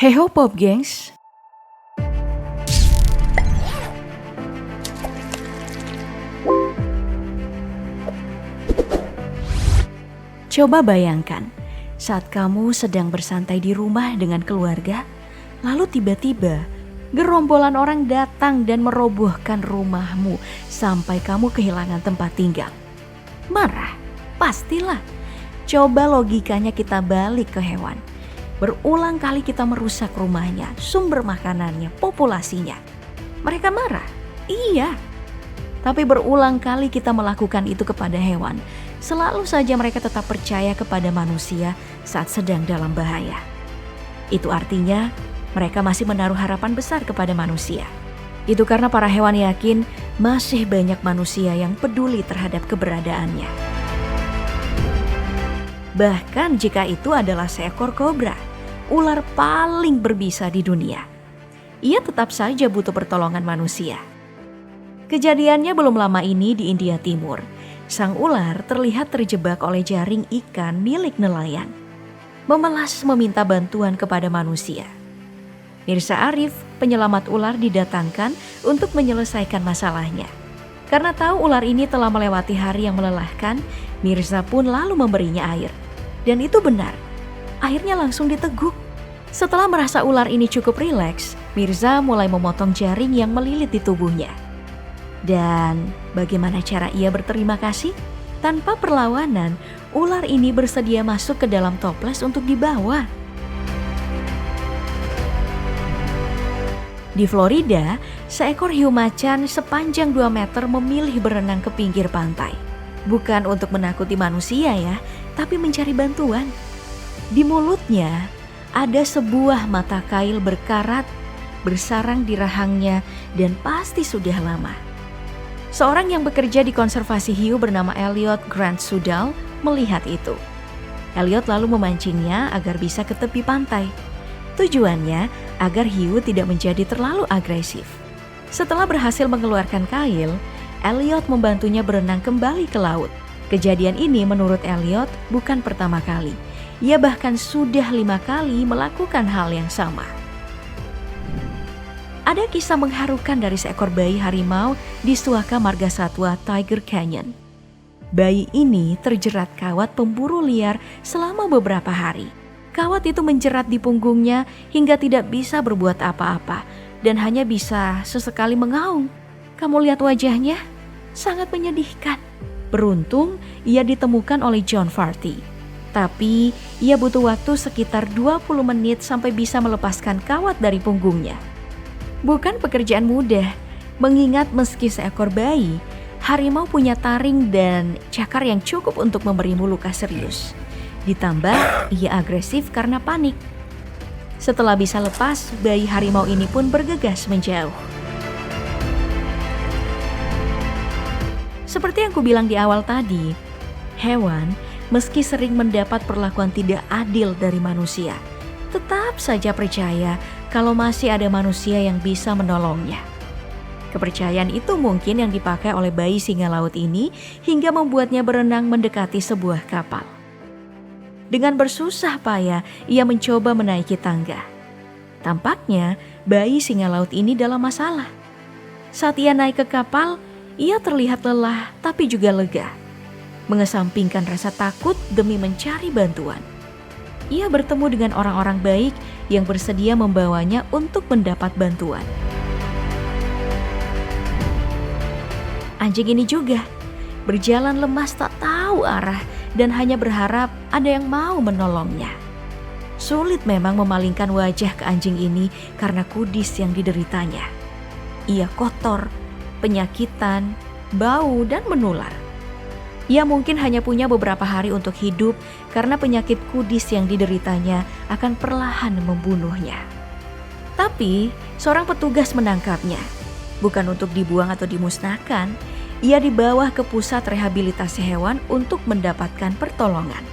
Heho Pop gengs, coba bayangkan saat kamu sedang bersantai di rumah dengan keluarga, lalu tiba-tiba gerombolan orang datang dan merobohkan rumahmu sampai kamu kehilangan tempat tinggal. Marah? Pastilah. Coba logikanya kita balik ke hewan. Berulang kali kita merusak rumahnya, sumber makanannya, populasinya. Mereka marah? Iya. Tapi berulang kali kita melakukan itu kepada hewan, selalu saja mereka tetap percaya kepada manusia saat sedang dalam bahaya. Itu artinya mereka masih menaruh harapan besar kepada manusia. Itu karena para hewan yakin masih banyak manusia yang peduli terhadap keberadaannya. Bahkan jika itu adalah seekor kobra, ular paling berbisa di dunia, ia tetap saja butuh pertolongan manusia. Kejadiannya belum lama ini di India Timur. Sang ular terlihat terjebak oleh jaring ikan milik nelayan. Memelas meminta bantuan kepada manusia. Mirza Arif, penyelamat ular, didatangkan untuk menyelesaikan masalahnya. Karena tahu ular ini telah melewati hari yang melelahkan, Mirza pun lalu memberinya air. Dan itu benar, airnya langsung diteguk. Setelah merasa ular ini cukup rileks, Mirza mulai memotong jaring yang melilit di tubuhnya. Dan bagaimana cara ia berterima kasih? Tanpa perlawanan, ular ini bersedia masuk ke dalam toples untuk dibawa. Di Florida, seekor hiu macan sepanjang 2 meter memilih berenang ke pinggir pantai. Bukan untuk menakuti manusia ya, tapi mencari bantuan. Di mulutnya ada sebuah mata kail berkarat, bersarang di rahangnya dan pasti sudah lama. Seorang yang bekerja di konservasi hiu bernama Elliot Grant Sudall melihat itu. Elliot lalu memancingnya agar bisa ke tepi pantai. Tujuannya agar hiu tidak menjadi terlalu agresif. Setelah berhasil mengeluarkan kail, Elliot membantunya berenang kembali ke laut. Kejadian ini menurut Elliot bukan pertama kali. Ia bahkan sudah 5 kali melakukan hal yang sama. Ada kisah mengharukan dari seekor bayi harimau di Suaka Margasatwa Tiger Canyon. Bayi ini terjerat kawat pemburu liar selama beberapa hari. Kawat itu menjerat di punggungnya hingga tidak bisa berbuat apa-apa dan hanya bisa sesekali mengaum. Kamu lihat wajahnya? Sangat menyedihkan. Beruntung ia ditemukan oleh John Farty. Tapi ia butuh waktu sekitar 20 menit sampai bisa melepaskan kawat dari punggungnya. Bukan pekerjaan mudah, mengingat meski seekor bayi, harimau punya taring dan cakar yang cukup untuk memberimu luka serius. Ditambah, ia agresif karena panik. Setelah bisa lepas, bayi harimau ini pun bergegas menjauh. Seperti yang kubilang di awal tadi, hewan meski sering mendapat perlakuan tidak adil dari manusia, tetap saja percaya kalau masih ada manusia yang bisa menolongnya. Kepercayaan itu mungkin yang dipakai oleh bayi singa laut ini hingga membuatnya berenang mendekati sebuah kapal. Dengan bersusah payah, ia mencoba menaiki tangga. Tampaknya bayi singa laut ini dalam masalah. Saat ia naik ke kapal, ia terlihat lelah tapi juga lega. Mengesampingkan rasa takut demi mencari bantuan. Ia bertemu dengan orang-orang baik yang bersedia membawanya untuk mendapat bantuan. Anjing ini juga berjalan lemas tak tahu arah dan hanya berharap ada yang mau menolongnya. Sulit memang memalingkan wajah ke anjing ini karena kudis yang dideritanya. Ia kotor, penyakitan, bau dan menular. Ia mungkin hanya punya beberapa hari untuk hidup karena penyakit kudis yang dideritanya akan perlahan membunuhnya. Tapi seorang petugas menangkapnya. Bukan untuk dibuang atau dimusnahkan, ia dibawa ke pusat rehabilitasi hewan untuk mendapatkan pertolongan.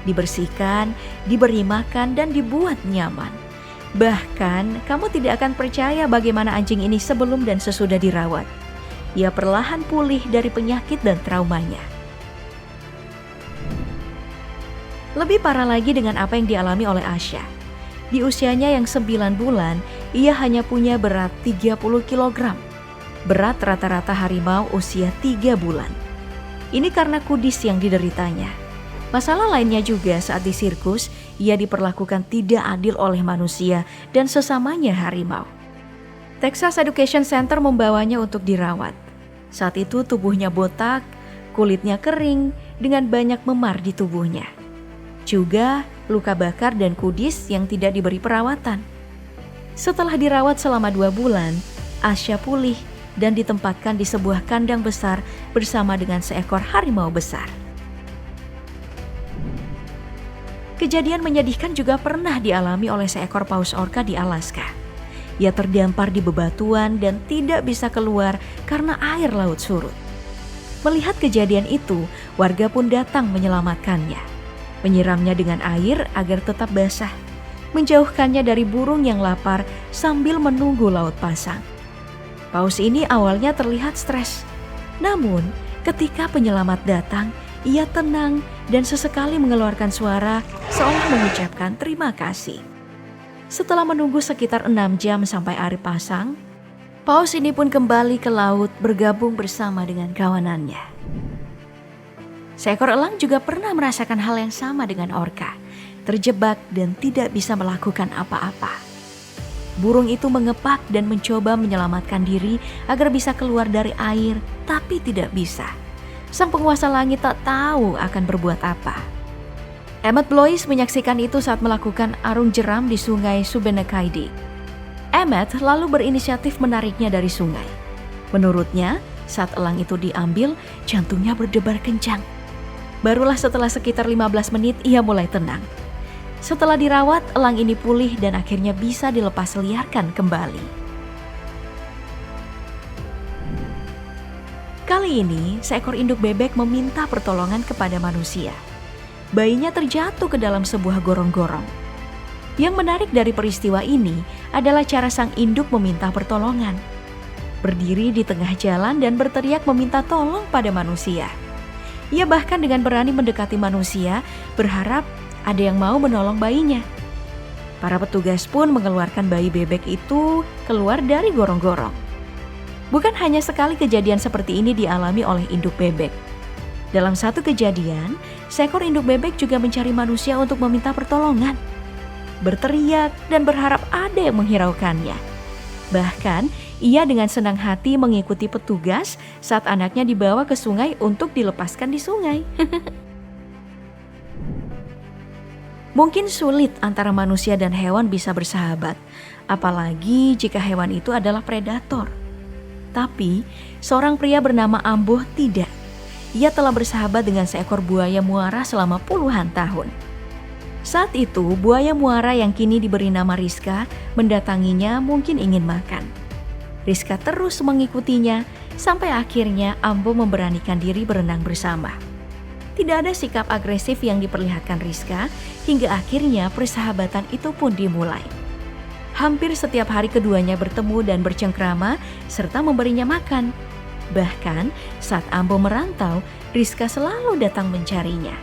Dibersihkan, diberi makan dan dibuat nyaman. Bahkan kamu tidak akan percaya bagaimana anjing ini sebelum dan sesudah dirawat. Ia perlahan pulih dari penyakit dan traumanya. Lebih parah lagi dengan apa yang dialami oleh Asha. Di usianya yang 9 bulan, ia hanya punya berat 30 kg. Berat rata-rata harimau usia 3 bulan. Ini karena kudis yang dideritanya. Masalah lainnya juga saat di sirkus, ia diperlakukan tidak adil oleh manusia dan sesamanya harimau. Texas Education Center membawanya untuk dirawat. Saat itu tubuhnya botak, kulitnya kering, dengan banyak memar di tubuhnya. Juga luka bakar dan kudis yang tidak diberi perawatan. Setelah dirawat selama 2 bulan, Asya pulih dan ditempatkan di sebuah kandang besar bersama dengan seekor harimau besar. Kejadian menyedihkan juga pernah dialami oleh seekor paus orca di Alaska. Ia terdampar di bebatuan dan tidak bisa keluar karena air laut surut. Melihat kejadian itu, warga pun datang menyelamatkannya. Menyiramnya dengan air agar tetap basah, menjauhkannya dari burung yang lapar sambil menunggu laut pasang. Paus ini awalnya terlihat stres, namun ketika penyelamat datang, ia tenang dan sesekali mengeluarkan suara seolah mengucapkan terima kasih. Setelah menunggu sekitar 6 jam sampai air pasang, paus ini pun kembali ke laut bergabung bersama dengan kawanannya. Seekor elang juga pernah merasakan hal yang sama dengan orca, terjebak dan tidak bisa melakukan apa-apa. Burung itu mengepak dan mencoba menyelamatkan diri agar bisa keluar dari air, tapi tidak bisa. Sang penguasa langit tak tahu akan berbuat apa. Emmett Blois menyaksikan itu saat melakukan arung jeram di sungai Shubenacadie. Emmett lalu berinisiatif menariknya dari sungai. Menurutnya, saat elang itu diambil, jantungnya berdebar kencang. Barulah setelah sekitar 15 menit ia mulai tenang. Setelah dirawat, elang ini pulih dan akhirnya bisa dilepas liarkan kembali. Kali ini, seekor induk bebek meminta pertolongan kepada manusia. Bayinya terjatuh ke dalam sebuah gorong-gorong. Yang menarik dari peristiwa ini adalah cara sang induk meminta pertolongan. Berdiri di tengah jalan dan berteriak meminta tolong pada manusia. Ia bahkan dengan berani mendekati manusia, berharap ada yang mau menolong bayinya. Para petugas pun mengeluarkan bayi bebek itu keluar dari gorong-gorong. Bukan hanya sekali kejadian seperti ini dialami oleh induk bebek. Dalam satu kejadian, seekor induk bebek juga mencari manusia untuk meminta pertolongan. Berteriak dan berharap ada yang menghiraukannya. Bahkan, ia dengan senang hati mengikuti petugas saat anaknya dibawa ke sungai untuk dilepaskan di sungai. Mungkin sulit antara manusia dan hewan bisa bersahabat, apalagi jika hewan itu adalah predator. Tapi, seorang pria bernama Amboh tidak. Ia telah bersahabat dengan seekor buaya muara selama puluhan tahun. Saat itu, buaya muara yang kini diberi nama Rizka mendatanginya mungkin ingin makan. Rizka terus mengikutinya sampai akhirnya Ambo memberanikan diri berenang bersama. Tidak ada sikap agresif yang diperlihatkan Rizka hingga akhirnya persahabatan itu pun dimulai. Hampir setiap hari keduanya bertemu dan bercengkrama serta memberinya makan. Bahkan saat Ambo merantau, Rizka selalu datang mencarinya.